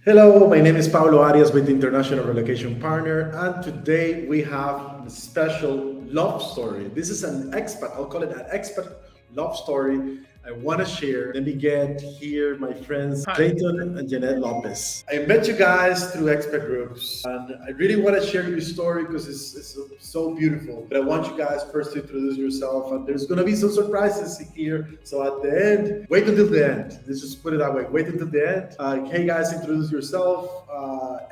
Hello, my name is Pablo Arias with International Relocation Partner, and today we have a special love story. This is an expat, I'll call it an expat love story I want to share. Let me get here my friends Hi. Clayton and Janelle Lopez. I met you guys through expat groups, and I really want to share your story because it's so beautiful. But I want you guys first to introduce yourself, and there's going to be some surprises here. So at the end, wait until the end. Let's just put it that way. Wait until the end. Hey guys, introduce yourself.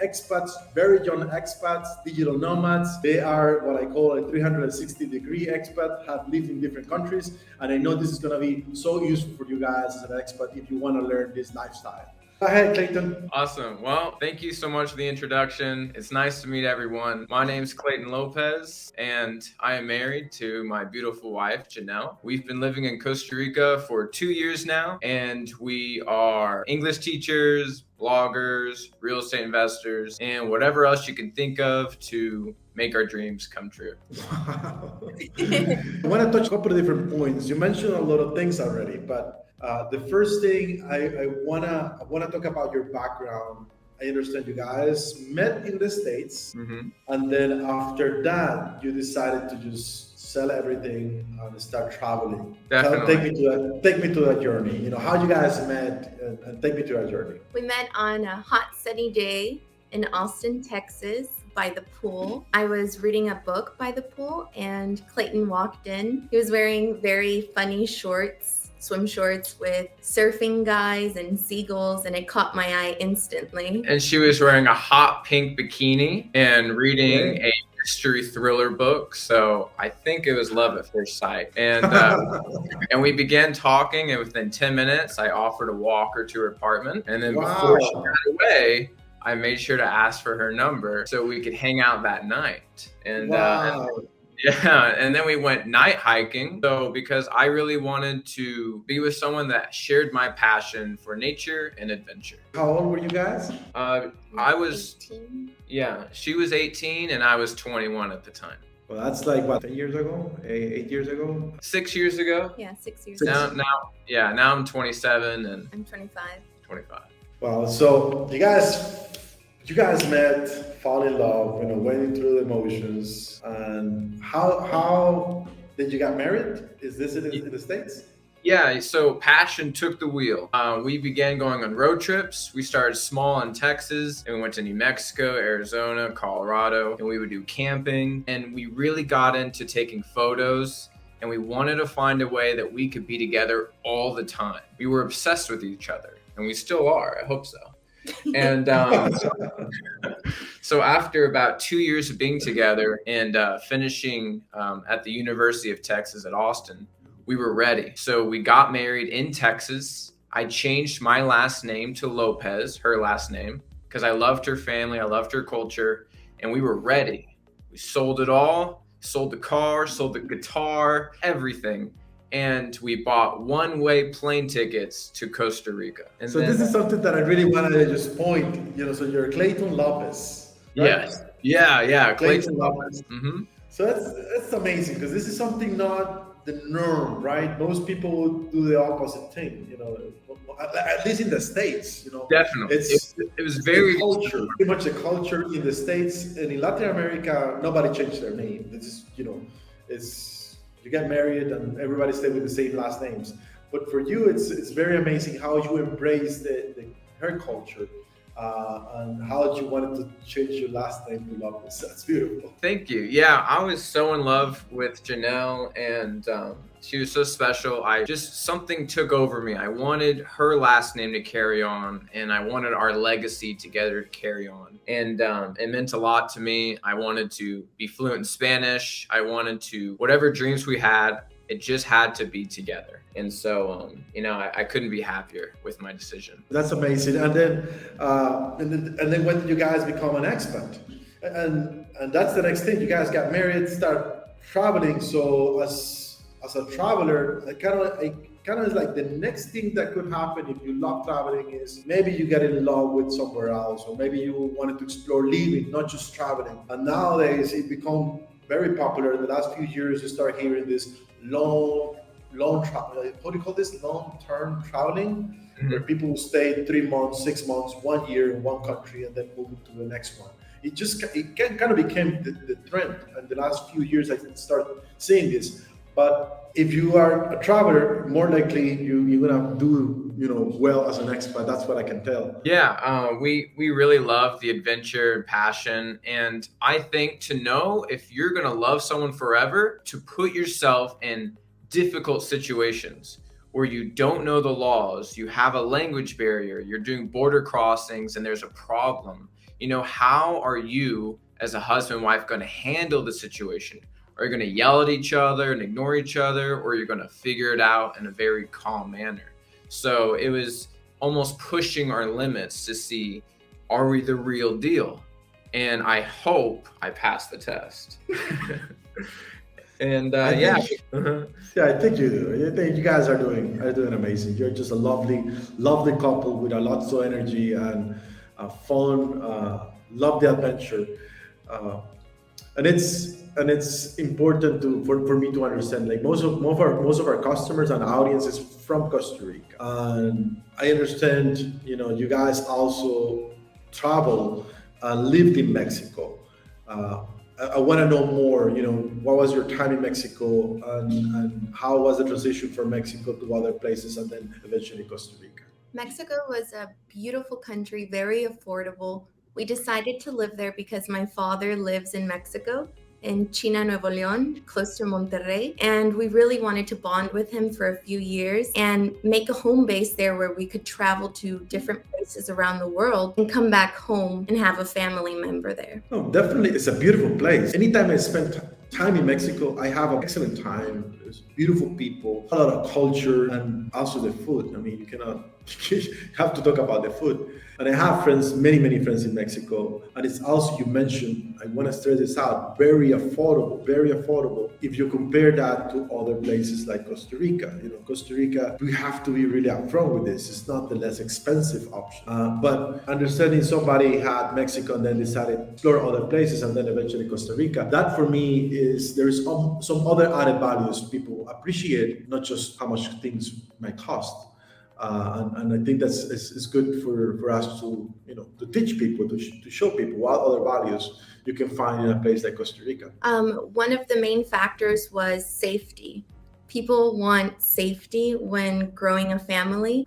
Expats, very young expats, digital nomads. They are what I call a 360-degree expat, have lived in different countries. And I know this is going to be so useful for you guys as an expat if you want to learn this lifestyle. Go ahead, Clayton. Awesome. Well, thank you so much for the introduction. It's nice to meet everyone. My name's Clayton Lopez, and I am married to my beautiful wife, Janelle. We've been living in Costa Rica for 2 years now, and we are English teachers, bloggers, real estate investors, and whatever else you can think of to make our dreams come true. Wow. I want to touch a couple of different points. You mentioned a lot of things already, but the first thing I wanna talk about your background. I understand you guys met in the States, and then after that you decided to just sell everything and start traveling. Definitely. Take me to that journey. You know how you guys met, and take me to that journey. We met on a hot sunny day in Austin, Texas, by the pool. I was reading a book by the pool, and Clayton walked in. He was wearing very funny shorts, swim shorts with surfing guys and seagulls, and it caught my eye instantly. And she was wearing a hot pink bikini and reading a mystery thriller book. So I think it was love at first sight. And we began talking, and within 10 minutes, I offered to walk her to her apartment. And then before she got away, I made sure to ask for her number so we could hang out that night. And and then we went night hiking. So because I really wanted to be with someone that shared my passion for nature and adventure. How old were you guys? I was 18. Yeah, she was 18 and I was 21 at the time. Well, that's like what, 10 years ago, 8 years ago. 6 years ago. Yeah, 6 years Six. ago. Now I'm 27 and I'm 25. 25. Well, so you guys met, fall in love, went through the emotions, and how did you get married? Is this in the States? Yeah, so passion took the wheel. We began going on road trips. We started small in Texas, and we went to New Mexico, Arizona, Colorado, and we would do camping. And we really got into taking photos, and we wanted to find a way that we could be together all the time. We were obsessed with each other, and we still are. I hope so. And so after about 2 years of being together and finishing at the University of Texas at Austin, we were ready. So we got married in Texas. I changed my last name to Lopez, her last name, because I loved her family, I loved her culture, and we were ready. We sold it all, sold the car, sold the guitar, everything. And we bought one-way plane tickets to Costa Rica. And So then, this is something that I really wanted to just point. So you're Clayton Lopez, right? yes, yeah, Clayton Clayton. Lopez. So that's amazing because this is something not the norm, right? Most people would do the opposite thing, at least in the States, Definitely. It was very the culture, pretty much the culture in the States and in Latin America. Nobody changed their name. It's it's you get married and everybody stay with the same last names. But for you, it's very amazing how you embrace her culture. And how you wanted to change your last name to Lopez. That's beautiful. Thank you. Yeah, I was so in love with Janelle, and she was so special. Something took over me. I wanted her last name to carry on, and I wanted our legacy together to carry on. And it meant a lot to me. I wanted to be fluent in Spanish. I wanted to, whatever dreams we had, it just had to be together. And so, I couldn't be happier with my decision. That's amazing. And then when did you guys become an expat? And that's the next thing. You guys got married, start traveling. So as a traveler, I kind of is like the next thing that could happen if you love traveling is maybe you get in love with somewhere else, or maybe you wanted to explore living, not just traveling. And nowadays it become very popular. In the last few years, you start hearing this long travel. What do you call this? Long-term traveling. where people stay 3 months, 6 months, 1 year in one country and then move to the next one. Kind of became the trend. And the last few years, I started seeing this. But if you are a traveler, more likely you're gonna do well as an expat. That's what I can tell. Yeah, we really love the adventure and passion, and I think to know if you're gonna love someone forever, to put yourself in difficult situations where you don't know the laws, you have a language barrier, you're doing border crossings, and there's a problem. How are you as a husband and wife going to handle the situation? Are you going to yell at each other and ignore each other, or you're going to figure it out in a very calm manner? So it was almost pushing our limits to see, are we the real deal? And I hope I passed the test. And yeah. Yeah, I think you do. I think you guys are doing amazing. You're just a lovely couple with a lots of energy and fun. Love the adventure, and it's important for me to understand. Like most of our customers and audience is from Costa Rica, and I understand. You guys also travel and lived in Mexico. I want to know more. What was your time in Mexico, and how was the transition from Mexico to other places, and then eventually Costa Rica? Mexico was a beautiful country, very affordable. We decided to live there because my father lives in Mexico, in China, Nuevo León, close to Monterrey. And we really wanted to bond with him for a few years and make a home base there where we could travel to different places around the world and come back home and have a family member there. Oh, definitely. It's a beautiful place. Anytime I spend time in Mexico, I have an excellent time. There's beautiful people, a lot of culture, and also the food. I mean, you have to talk about the food. And I have friends, many friends in Mexico. And it's also, you mentioned, I want to stress this out, very affordable, very affordable. If you compare that to other places like Costa Rica, Costa Rica, we have to be really upfront with this. It's not the less expensive option. But understanding somebody had Mexico and then decided to explore other places and then eventually Costa Rica, that for me is, there's some other added values people appreciate, not just how much things might cost. And I think it's good for us to teach people, to show people what other values you can find in a place like Costa Rica. One of the main factors was safety. People want safety when growing a family.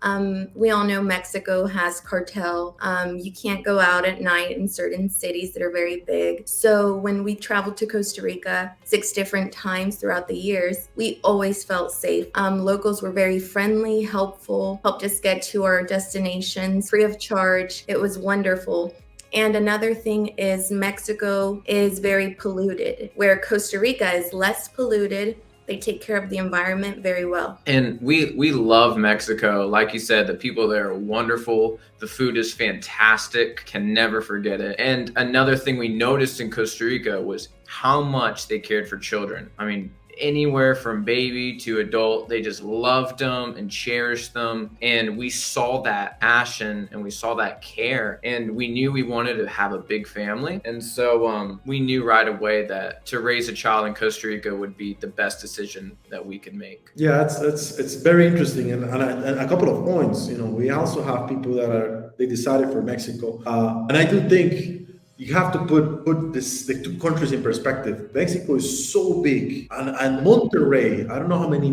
We all know Mexico has cartel. You can't go out at night in certain cities that are very big. So when we traveled to Costa Rica 6 different times throughout the years, we always felt safe. Locals were very friendly, helpful, helped us get to our destinations free of charge. It was wonderful. And another thing is Mexico is very polluted, where Costa Rica is less polluted. They take care of the environment very well. And we love Mexico. Like you said, the people there are wonderful. The food is fantastic. Can never forget it. And another thing we noticed in Costa Rica was how much they cared for children. I mean, anywhere from baby to adult, they just loved them and cherished them. And we saw that passion and we saw that care, and we knew we wanted to have a big family. And so we knew right away that to raise a child in Costa Rica would be the best decision that we could make. Yeah, it's very interesting. And a couple of points, we also have people that they decided for Mexico. And I do think you have to put the two countries in perspective. Mexico is so big, and Monterrey. I don't know how many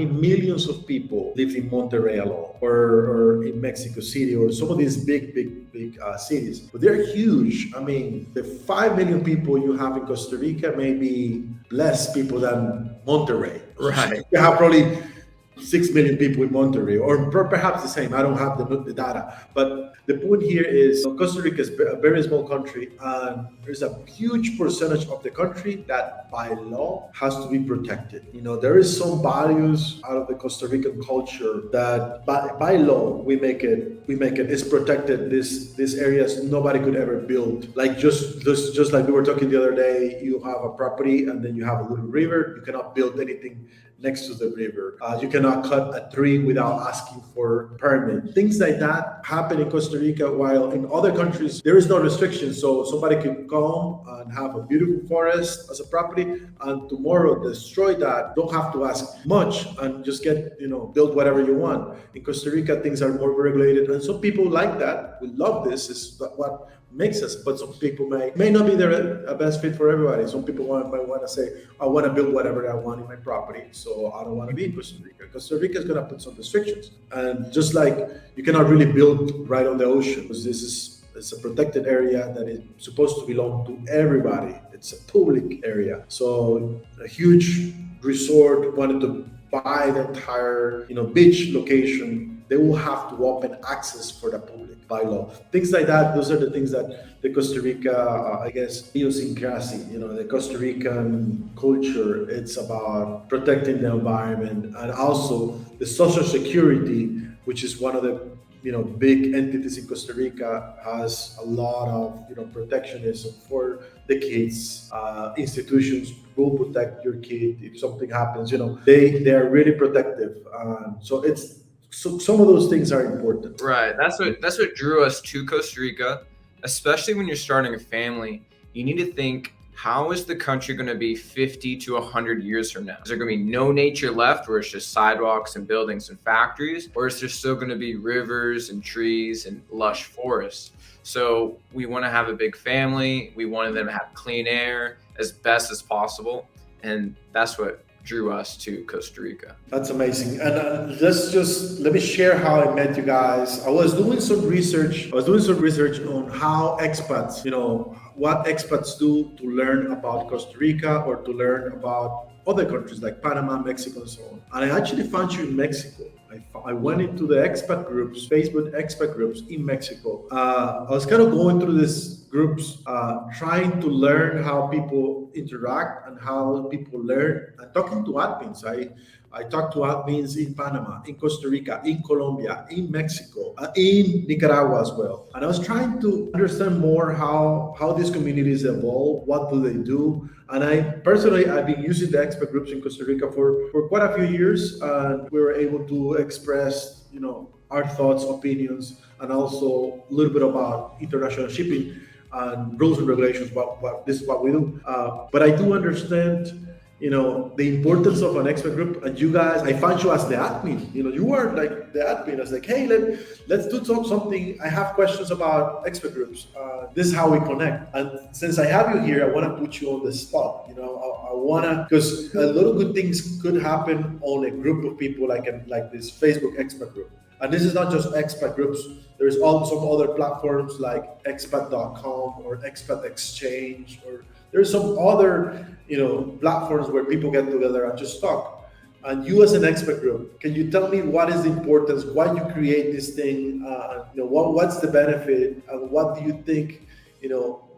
millions of people live in Monterrey alone, or in Mexico City, or some of these big cities. But they're huge. I mean, the 5 million people you have in Costa Rica may be less people than Monterrey. Right. You have probably 6 million people in Monterrey, or perhaps the same. I don't have the data. But the point here is Costa Rica is a very small country, and there's a huge percentage of the country that by law has to be protected. There is some values out of the Costa Rican culture that by law we make it is protected. These areas nobody could ever build. Like just like we were talking the other day, you have a property and then you have a little river. You cannot build anything next to the river. You cannot cut a tree without asking for permit. Things like that happen in Costa Rica, while in other countries there is no restriction. So somebody can come and have a beautiful forest as a property, and tomorrow destroy that. Don't have to ask much and just get, build whatever you want. In Costa Rica, things are more regulated, and some people like that. We love this. Is what makes us. But some people may not be the best fit for everybody. Some people might want to say, I want to build whatever I want in my property, so I don't want to be in Costa Rica. Costa Rica is going to put some restrictions, and just like you cannot really build right on the ocean, because it's a protected area that is supposed to belong to everybody. It's a public area. So a huge resort wanted to buy the entire beach location, they will have to open access for the public by law. Things like that. Those are the things that the Costa Rica, idiosyncrasy, the Costa Rican culture, it's about protecting the environment, and also the social security, which is one of the big entities in Costa Rica, has a lot of protectionism for the kids. Institutions will protect your kid if something happens. They are really protective. So some of those things are important. Right. That's what drew us to Costa Rica, especially when you're starting a family. You need to think, how is the country going to be 50 to 100 years from now? Is there going to be no nature left where it's just sidewalks and buildings and factories? Or is there still going to be rivers and trees and lush forests? So we want to have a big family. We wanted them to have clean air as best as possible. And that's what drew us to Costa Rica. That's amazing. And let me share how I met you guys. I was doing some research on how expats, what expats do to learn about Costa Rica or to learn about other countries like Panama, Mexico, and so on. And I actually found you in Mexico. I went into the expat groups, Facebook expat groups in Mexico. I was kind of going through these groups, trying to learn how people interact and how people learn, and talking to admins. I talked to admins in Panama, in Costa Rica, in Colombia, in Mexico, in Nicaragua as well. And I was trying to understand more how these communities evolve, what do they do. And I've been using the expert groups in Costa Rica for quite a few years. And we were able to express, our thoughts, opinions, and also a little bit about international shipping and rules and regulations. But this is what we do. But I do understand the importance of an expert group. And you guys, I found you as the admin. You were like the admin. I was like, hey, let's do something. I have questions about expert groups. This is how we connect. And since I have you here, I want to put you on the spot. I want to, because a lot of good things could happen on a group of people like this Facebook expert group. And this is not just expat groups. There's also some other platforms like expat.com or expat exchange, or there's some other, platforms where people get together and just talk. And you as an expert group, can you tell me what is the importance, why you create this thing, what's the benefit, and what do you think,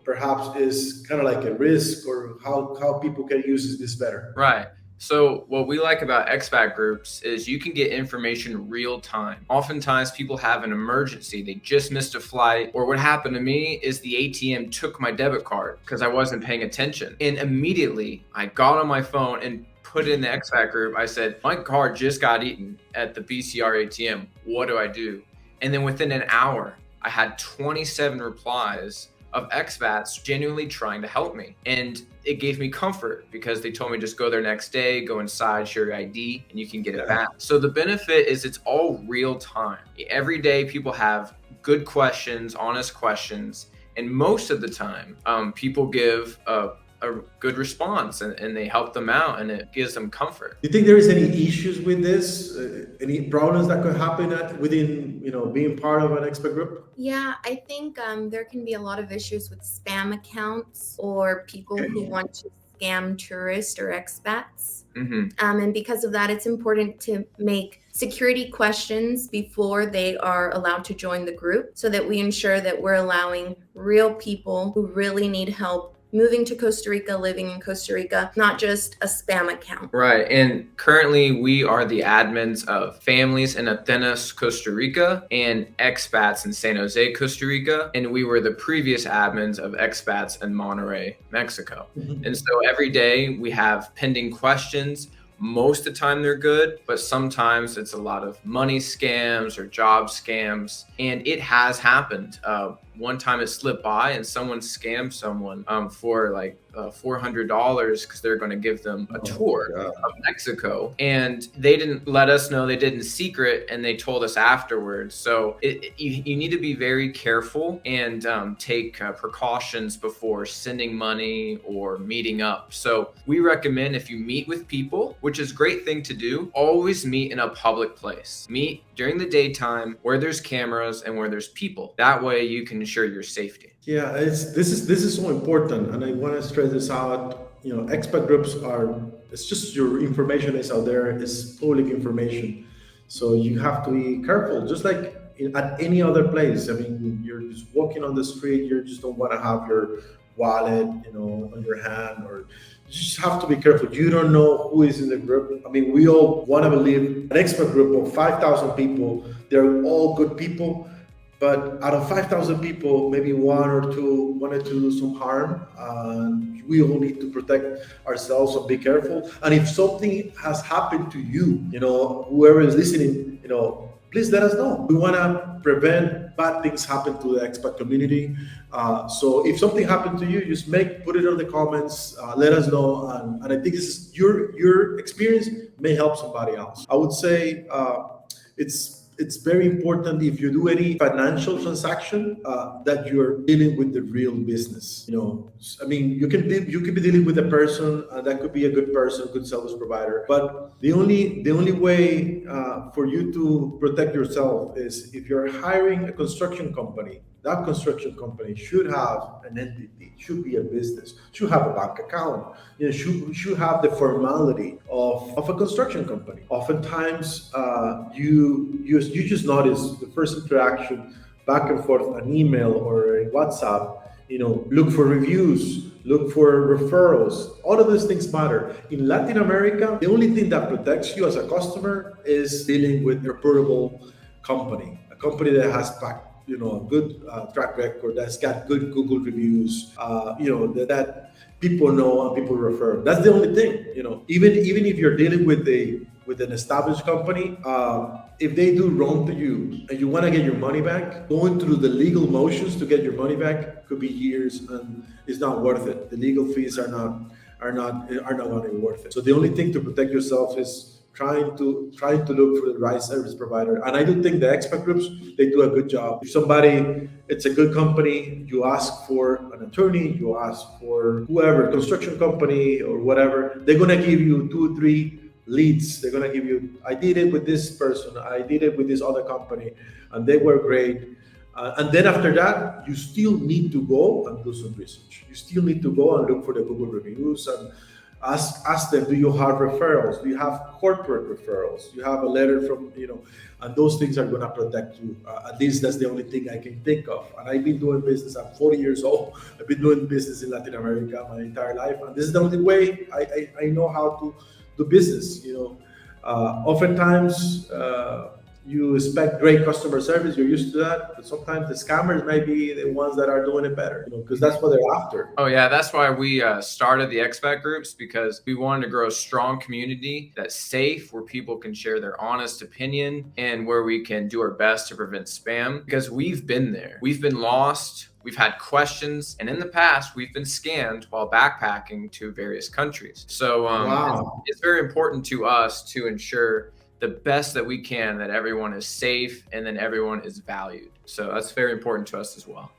perhaps is kind of like a risk, or how people can use this better? Right. So what we like about expat groups is you can get information real time. Oftentimes people have an emergency. They just missed a flight, or what happened to me is the ATM took my debit card because I wasn't paying attention. And immediately I got on my phone and put in the expat group. I said, my card just got eaten at the BCR ATM. What do I do? And then within an hour, I had 27 replies of expats genuinely trying to help me. And it gave me comfort because they told me just go there next day, go inside, share your ID, and you can get it back. So the benefit is it's all real time. Every day people have good questions, honest questions, and most of the time people give a good response and they help them out, and it gives them comfort. Do you think there is any issues with this? Any problems that could happen within, being part of an expert group? Yeah, I think there can be a lot of issues with spam accounts or people who want to scam tourists or expats. Mm-hmm. And because of that, it's important to make security questions before they are allowed to join the group, so that we ensure that we're allowing real people who really need help moving to Costa Rica, living in Costa Rica, not just a spam account. Right. And currently we are the admins of families in Atenas, Costa Rica, and expats in San Jose, Costa Rica. And we were the previous admins of expats in Monterrey, Mexico. Mm-hmm. And so every day we have pending questions. most of the time they're good, but sometimes it's a lot of money scams or job scams. And it has happened. One time it slipped by and someone scammed someone for like $400 because they're going to give them a tour of Mexico, and they didn't let us know. They did in secret, and they told us afterwards. So you need to be very careful and take precautions before sending money or meeting up. So we recommend, if you meet with people, which is a great thing to do, always meet in a public place. Meet during the daytime where there's cameras and where there's people. That way you can ensure your safety. Yeah, this is so important, and I want to stress this out. Expat groups it's just your information is out there. It's public information, so you have to be careful. Just like at any other place. I mean, you're just walking on the street. You just don't want to have your wallet, on your hand, or you just have to be careful. You don't know who is in the group. I mean, we all want to believe an expert group of 5,000 people. They're all good people. But out of 5,000 people, maybe one or two wanted to do some harm. And we all need to protect ourselves and be careful. And if something has happened to you, whoever is listening, please let us know. We want to prevent bad things happen to the expat community. So if something happened to you, just put it in the comments. Let us know. And I think this is your experience may help somebody else. I would say it's very important, if you do any financial transaction, that you're dealing with the real business. I mean, you can be dealing with a person, that could be a good person, good service provider. But the only way for you to protect yourself is if you're hiring a construction company. That construction company should have an entity, should be a business, should have a bank account, should have the formality of a construction company. Oftentimes, you just notice the first interaction, back and forth, an email or a WhatsApp. Look for reviews, look for referrals. All of these things matter. In Latin America, the only thing that protects you as a customer is dealing with a reputable company, a company that has a good track record, that's got good Google reviews, that people know and people refer. That's the only thing. Even if you're dealing with an established company, if they do wrong to you and you want to get your money back, going through the legal motions to get your money back could be years, and it's not worth it. The legal fees are not going to be worth it. So the only thing to protect yourself is trying to look for the right service provider. And I do think the expat groups, they do a good job. If it's a good company, you ask for an attorney, you ask for whoever, construction company or whatever, they're going to give you 2 or 3 leads. They're going to give you, I did it with this person, I did it with this other company, and they were great. And then after that, you still need to go and do some research. You still need to go and look for the Google reviews and ask them, do you have referrals? Do you have corporate referrals? You have a letter from, and those things are going to protect you. At least that's the only thing I can think of. And I've been doing business. I'm 40 years old. I've been doing business in Latin America my entire life. And this is the only way I know how to do business. Oftentimes, you expect great customer service, you're used to that, but sometimes the scammers may be the ones that are doing it better, because that's what they're after. Oh yeah, that's why we started the expat groups, because we wanted to grow a strong community that's safe, where people can share their honest opinion and where we can do our best to prevent spam, because we've been there. We've been lost. We've had questions, and in the past, we've been scammed while backpacking to various countries. So it's very important to us to ensure the best that we can, that everyone is safe and then everyone is valued. So that's very important to us as well.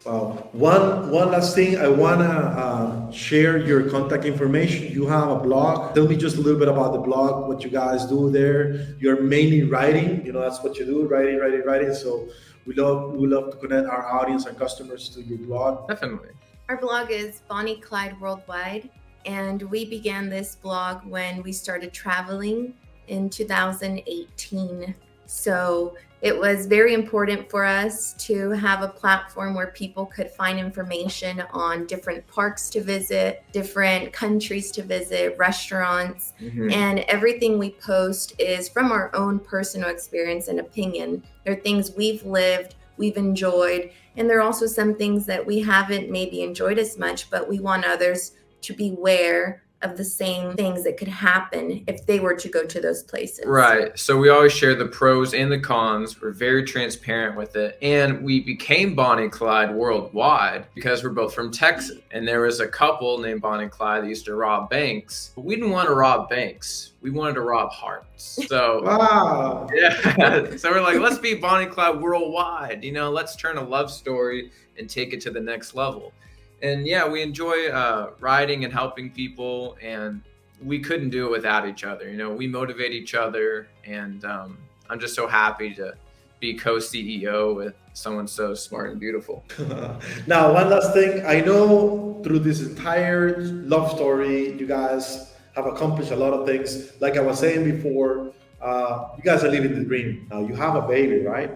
One last thing, I want to share your contact information. You have a blog. Tell me just a little bit about the blog, what you guys do there. You're mainly writing, that's what you do, writing. So we love to connect our audience and customers to your blog. Definitely. Our blog is Bonnie Clyde Worldwide, and we began this blog when we started traveling in 2018. So it was very important for us to have a platform where people could find information on different parks to visit, different countries to visit, restaurants, and everything we post is from our own personal experience and opinion. There are things we've lived, we've enjoyed, and there are also some things that we haven't maybe enjoyed as much, but we want others to beware of the same things that could happen if they were to go to those places. Right. So we always share the pros and the cons. We're very transparent with it. And we became Bonnie and Clyde worldwide because we're both from Texas. And there was a couple named Bonnie and Clyde that used to rob banks. But we didn't want to rob banks. We wanted to rob hearts. So Wow. yeah. So we're like, let's be Bonnie and Clyde worldwide. Let's turn a love story and take it to the next level. And yeah, we enjoy riding and helping people, and we couldn't do it without each other. We motivate each other, and I'm just so happy to be co-CEO with someone so smart and beautiful. Now, one last thing. I know through this entire love story, you guys have accomplished a lot of things. Like I was saying before, you guys are living the dream. Now, you have a baby, right?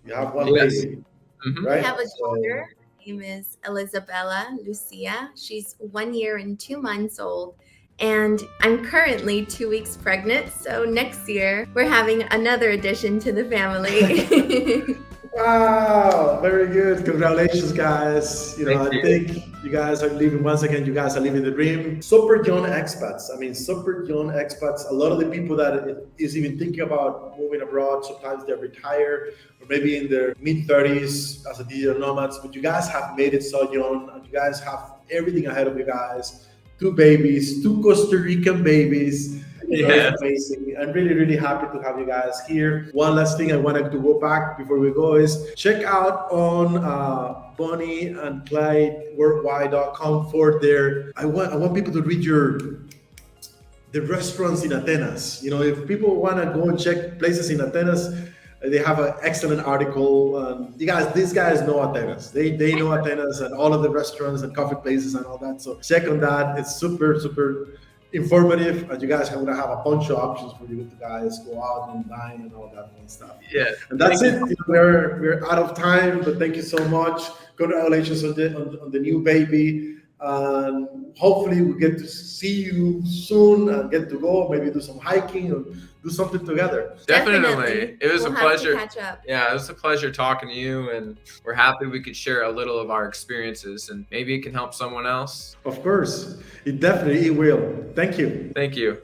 You have one Yes. baby, Mhm. right? I have a daughter. Her name is Elizabella Lucia. She's 1 year and 2 months old. And I'm currently 2 weeks pregnant. So next year, we're having another addition to the family. Wow, very good. Congratulations, guys. Thank I you. think you guys are living, once again, you guys are living the dream. Super young expats. I mean, super young expats. A lot of the people that is even thinking about moving abroad, sometimes they're retired or maybe in their mid 30s as a digital nomads, but you guys have made it so young and you guys have everything ahead of you guys. 2 babies, 2 Costa Rican babies. Yeah. It's amazing. I'm really, really happy to have you guys here. One last thing I wanted to go back before we go is check out on Bonnie and Clyde worldwide.com for their. I want people to read the restaurants in Atenas. If people want to go and check places in Atenas, they have an excellent article. These guys know Atenas. They know Atenas and all of the restaurants and coffee places and all that. So check on that. It's super, super informative, and you guys are gonna have a bunch of options for you to guys go out and dine and all that fun stuff. Yeah. And that's it. We're out of time, but thank you so much. Congratulations on the new baby. And hopefully we get to see you soon and get to go, maybe do some hiking or do something together. Definitely. It was We'll a have to pleasure. catch up. Yeah, it was a pleasure talking to you, and we're happy we could share a little of our experiences, and maybe it can help someone else. Of course, it definitely will. Thank you. Thank you.